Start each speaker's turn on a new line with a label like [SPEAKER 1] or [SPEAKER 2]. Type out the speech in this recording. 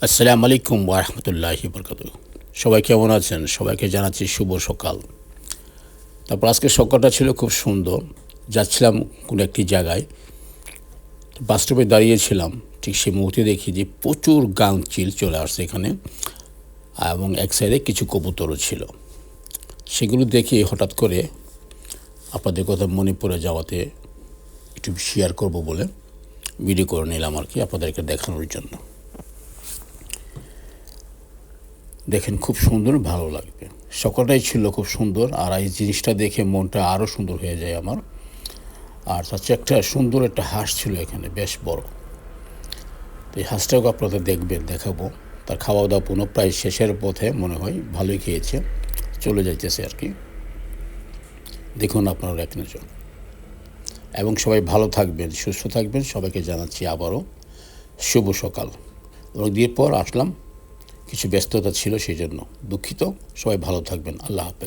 [SPEAKER 1] আসসালামু আলাইকুম ওয়া রাহমাতুল্লাহি ওয়া বারাকাতুহু। সবাই কেমন আছেন? সবাইকে জানাচ্ছি শুভ সকাল। তারপর আজকের সকালটা ছিল খুব সুন্দর। যাচ্ছিলাম কোনো একটি জায়গায়, বাস স্টপে দাঁড়িয়েছিলাম। ঠিক সেই মুহূর্তে দেখি যে প্রচুর গাঙচিল চলে আসছে এখানে, এবং এক সাইডে কিছু কবুতরও ছিল। সেগুলো দেখে হঠাৎ করে আপনাদের কথা মনে পড়ে যাওয়াতে একটু শেয়ার করব বলে ভিডিও করে নিলাম আর কি, আপনাদেরকে দেখানোর জন্য। দেখেন, খুব সুন্দর, ভালো লাগবে। সকালটাই ছিল খুব সুন্দর, আর এই জিনিসটা দেখে মনটা আরও সুন্দর হয়ে যায় আমার। আর হচ্ছে একটা সুন্দর একটা হাঁস ছিল এখানে, বেশ বড়। তো এই হাঁসটাকে আপনাদের দেখাবো। তার খাওয়া দাওয়া পুনঃ প্রায় শেষের পথে, মনে হয় ভালোই খেয়েছে, চলে যাইতেছে আর কি। দেখুন আপনারা এক নজর। এবং সবাই ভালো থাকবেন, সুস্থ থাকবেন। সবাইকে জানাচ্ছি আবারও শুভ সকাল। অনেক দিন পর আসলাম, কিছু ব্যস্ততা ছিল সেই জন্য দুঃখিত। সবাই ভালো থাকবেন। আল্লাহ হাফেজ।